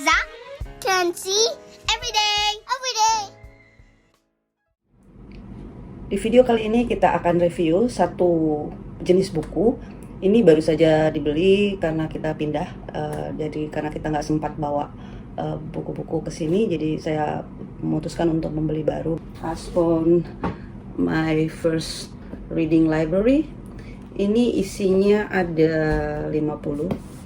Zach, Kenzie, every day. Di video kali ini kita akan review satu jenis buku. Ini baru saja dibeli karena kita pindah, karena kita nggak sempat bawa buku-buku ke sini, jadi saya memutuskan untuk membeli baru. Usborne My First Reading Library. Ini isinya ada 50.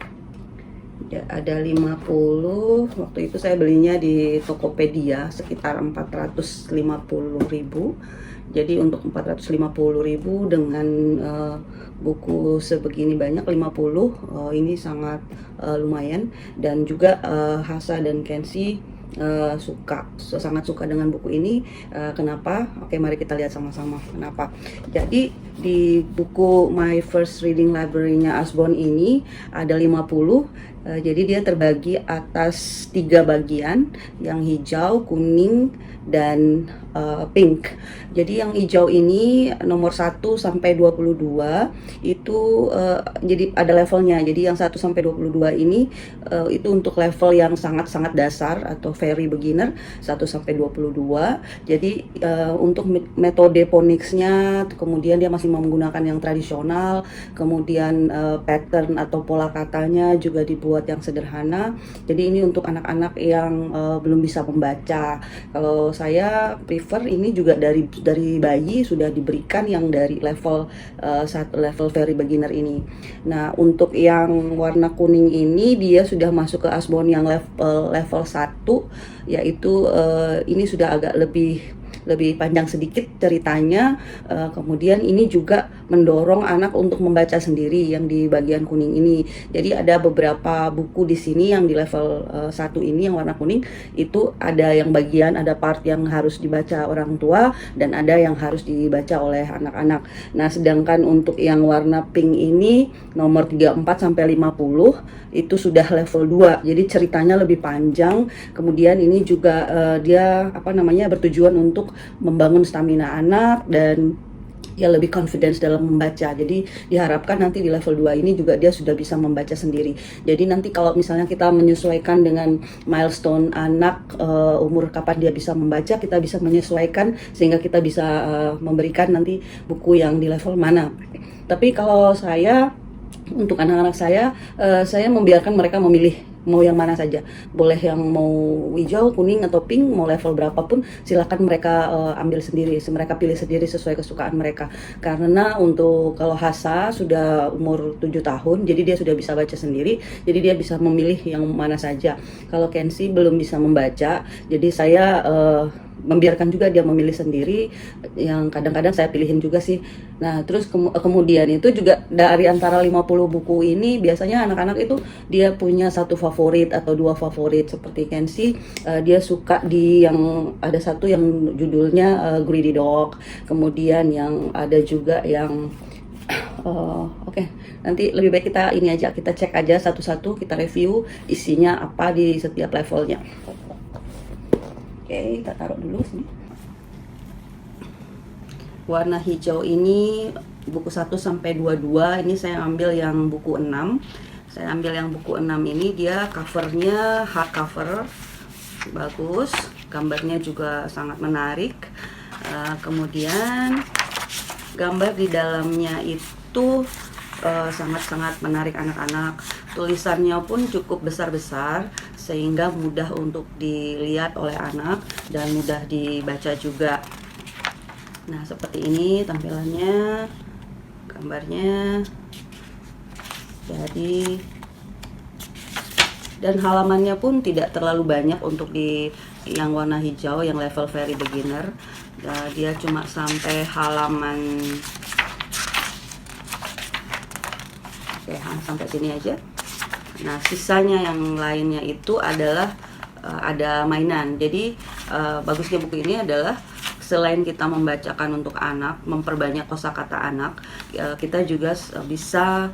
Ada 50. Waktu itu saya belinya di Tokopedia sekitar 450.000. Jadi untuk 450.000 dengan buku sebegini banyak 50, ini sangat lumayan. Dan juga Hasa dan Kenzie sangat suka dengan buku ini. Kenapa? Oke, mari kita lihat sama-sama kenapa. Jadi di buku My First Reading Library-nya Usborne ini ada 50. Jadi dia terbagi atas 3 bagian, yang hijau, kuning, dan pink. Jadi yang hijau ini nomor 1 sampai 22 itu jadi ada levelnya. Jadi yang 1 sampai 22 ini itu untuk level yang sangat-sangat dasar atau very beginner, 1 sampai 22. Jadi untuk metode phonics-nya, kemudian dia masih menggunakan yang tradisional, kemudian pattern atau pola katanya juga dibuat yang sederhana. Jadi ini untuk anak-anak yang belum bisa membaca. Kalau saya prefer ini juga dari bayi sudah diberikan yang dari level level very beginner ini. Nah, untuk yang warna kuning ini dia sudah masuk ke Usborne yang level 1, yaitu ini sudah agak lebih panjang sedikit ceritanya. Kemudian ini juga mendorong anak untuk membaca sendiri yang di bagian kuning ini. Jadi ada beberapa buku di sini yang di level 1 ini yang warna kuning itu ada part yang harus dibaca orang tua dan ada yang harus dibaca oleh anak-anak. Nah, sedangkan untuk yang warna pink ini nomor 34 sampai 50 itu sudah level 2. Jadi ceritanya lebih panjang. Kemudian ini juga dia bertujuan untuk membangun stamina anak dan ya lebih confidence dalam membaca. Jadi diharapkan nanti di level 2 ini juga dia sudah bisa membaca sendiri. Jadi nanti kalau misalnya kita menyesuaikan dengan milestone anak, umur kapan dia bisa membaca, kita bisa menyesuaikan sehingga kita bisa memberikan nanti buku yang di level mana. Tapi kalau saya, untuk anak-anak saya membiarkan mereka memilih mau yang mana saja. Boleh yang mau hijau, kuning, atau pink, mau level berapapun silakan mereka ambil sendiri, mereka pilih sendiri sesuai kesukaan mereka. Karena untuk kalau Hasa sudah umur 7 tahun, jadi dia sudah bisa baca sendiri, jadi dia bisa memilih yang mana saja. Kalau Kenzie belum bisa membaca, jadi saya membiarkan juga dia memilih sendiri, yang kadang-kadang saya pilihin juga sih. Nah, terus kemudian itu juga dari antara 50 buku ini biasanya anak-anak itu dia punya satu favorit atau 2 favorit. Seperti Kenzie, dia suka di yang ada satu yang judulnya Greedy Dog, kemudian yang ada juga yang Oke, nanti lebih baik kita cek aja satu-satu, kita review isinya apa di setiap levelnya. Oke, kita taruh dulu sini. Warna hijau ini buku 1 sampai 22. Ini saya ambil yang buku 6. Saya ambil yang buku 6 ini, dia covernya hardcover. Bagus, gambarnya juga sangat menarik. Kemudian gambar di dalamnya itu sangat-sangat menarik anak-anak. Tulisannya pun cukup besar-besar sehingga mudah untuk dilihat oleh anak dan mudah dibaca juga. Nah, seperti ini tampilannya, gambarnya. Jadi dan halamannya pun tidak terlalu banyak untuk di yang warna hijau yang level very beginner. Dia cuma sampai halaman sampai sini aja. Nah, sisanya yang lainnya itu adalah ada mainan. Jadi bagusnya buku ini adalah selain kita membacakan untuk anak, memperbanyak kosakata anak, kita juga bisa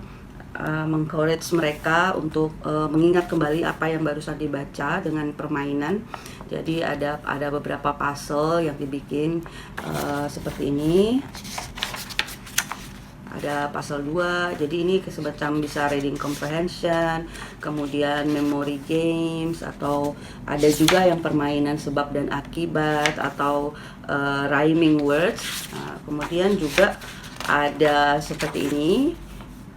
mengencourage mereka untuk mengingat kembali apa yang barusan dibaca dengan permainan. Jadi ada beberapa puzzle yang dibikin seperti ini. ada pasal 2. Jadi ini semacam bisa reading comprehension, kemudian memory games, atau ada juga yang permainan sebab dan akibat, atau rhyming words. Kemudian juga ada seperti ini,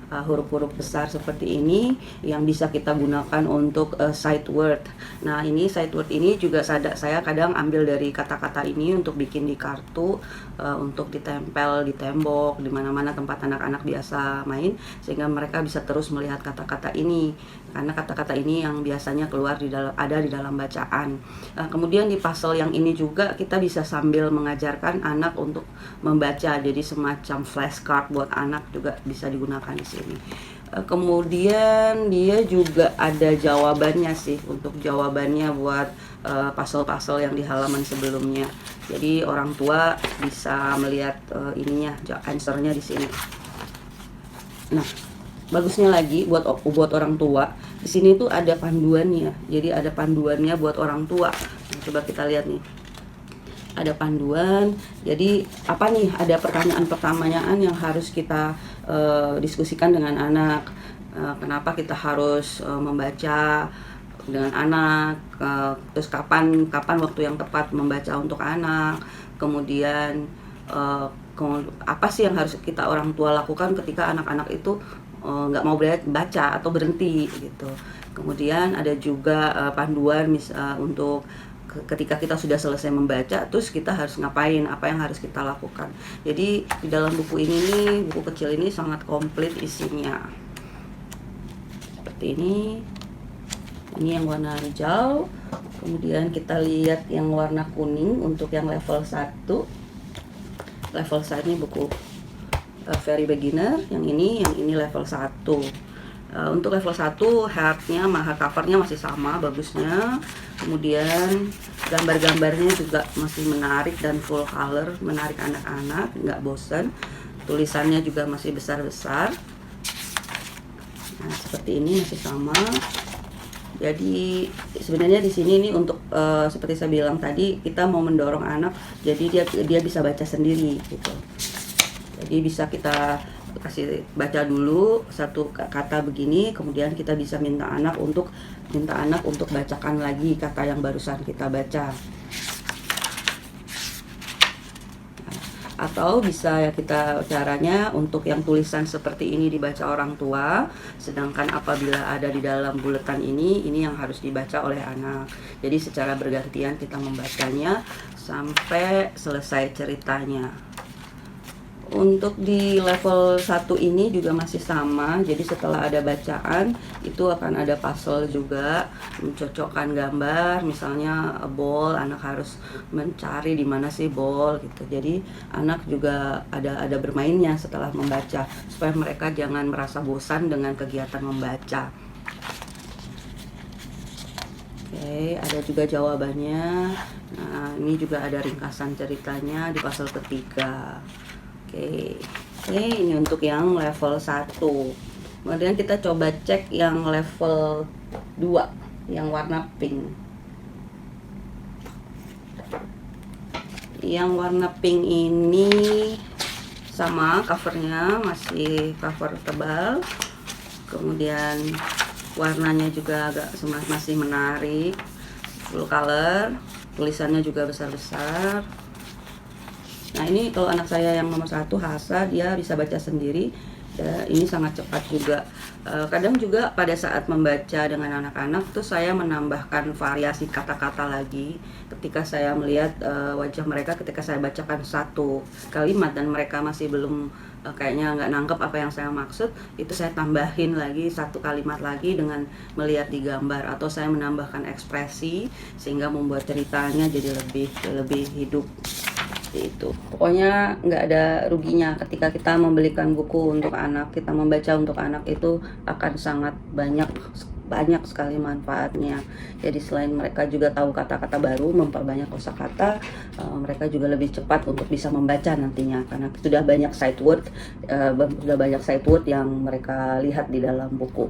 huruf-huruf besar seperti ini yang bisa kita gunakan untuk sight word. Nah, ini sight word ini juga saya kadang ambil dari kata-kata ini untuk bikin di kartu, untuk ditempel di tembok, di mana-mana tempat anak-anak biasa main, sehingga mereka bisa terus melihat kata-kata ini, karena kata-kata ini yang biasanya keluar ada di dalam bacaan. Kemudian di puzzle yang ini juga kita bisa sambil mengajarkan anak untuk membaca, jadi semacam flashcard buat anak juga bisa digunakan di sini. Kemudian dia juga ada jawabannya sih, untuk jawabannya buat puzzle-puzzle yang di halaman sebelumnya. Jadi orang tua bisa melihat answernya di sini. Nah, bagusnya lagi buat orang tua, di sini tuh ada panduannya. Jadi ada panduannya buat orang tua. Nah, coba kita lihat nih. Ada panduan. Jadi apa nih? Ada pertanyaan-pertanyaan yang harus kita diskusikan dengan anak. Kenapa kita harus membaca dengan anak? Terus kapan waktu yang tepat membaca untuk anak? Kemudian apa sih yang harus kita orang tua lakukan ketika anak-anak itu nggak mau baca atau berhenti gitu. Kemudian ada juga panduan untuk ketika kita sudah selesai membaca, terus kita harus ngapain, apa yang harus kita lakukan. Jadi di dalam buku ini nih, buku kecil ini sangat komplit isinya. Seperti ini yang warna hijau. Kemudian kita lihat yang warna kuning untuk yang level 1. Level 1 ini buku very beginner, yang ini level 1. Untuk level 1 hardcovernya masih sama bagusnya. Kemudian gambar-gambarnya juga masih menarik dan full color, menarik anak-anak, nggak bosan. Tulisannya juga masih besar-besar. Nah, seperti ini masih sama. Jadi sebenarnya di sini ini untuk seperti saya bilang tadi, kita mau mendorong anak jadi dia bisa baca sendiri gitu. Jadi bisa kita kasih baca dulu satu kata begini, kemudian kita bisa minta anak untuk bacakan lagi kata yang barusan kita baca. Atau bisa ya kita caranya untuk yang tulisan seperti ini dibaca orang tua, sedangkan apabila ada di dalam buletan ini yang harus dibaca oleh anak. Jadi secara bergantian kita membacanya sampai selesai ceritanya. Untuk di level 1 ini juga masih sama. Jadi setelah ada bacaan, itu akan ada puzzle juga, mencocokkan gambar. Misalnya ball, anak harus mencari di mana sih ball gitu. Jadi anak juga ada bermainnya setelah membaca, supaya mereka jangan merasa bosan dengan kegiatan membaca. Oke, ada juga jawabannya. Nah, ini juga ada ringkasan ceritanya di puzzle ketiga. Oke, ini untuk yang level 1. Kemudian kita coba cek yang level 2, yang warna pink. Yang warna pink ini sama covernya, masih cover tebal. Kemudian warnanya juga masih menarik, full color. Tulisannya juga besar-besar. Nah, ini kalau anak saya yang nomor 1 Hasa, dia bisa baca sendiri. Ini sangat cepat juga. Kadang juga pada saat membaca dengan anak-anak tuh saya menambahkan variasi kata-kata lagi. Ketika saya melihat wajah mereka ketika saya bacakan satu kalimat dan mereka masih belum kayaknya nggak nangkep apa yang saya maksud, itu saya tambahin lagi satu kalimat lagi dengan melihat di gambar, atau saya menambahkan ekspresi sehingga membuat ceritanya jadi lebih hidup. Itu pokoknya nggak ada ruginya ketika kita membelikan buku untuk anak, kita membaca untuk anak, itu akan sangat banyak sekali manfaatnya. Jadi selain mereka juga tahu kata-kata baru, memperbanyak kosakata, mereka juga lebih cepat untuk bisa membaca nantinya, karena sudah banyak sight word yang mereka lihat di dalam buku.